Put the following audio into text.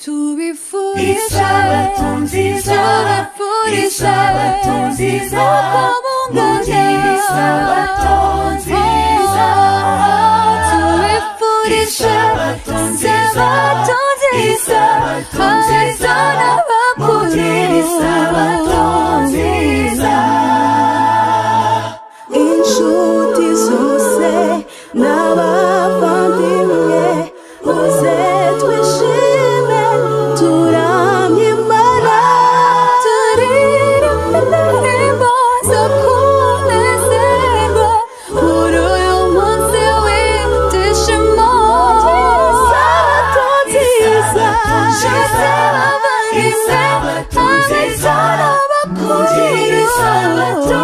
Tubifurije Isabato nziza, Isabato nziza, mugire Isabato nziza. Tubifurije Isabato nziza, Isabato nziza, mugire Isabato nziza. Inshuti zose n'abavandimwe muze twishime turamye Imana, turirimbe indirimbo zo kunezerwa muri uyu munsi w'ibyishimo. Isabato nziza, Isabato nziza, mugire Isabato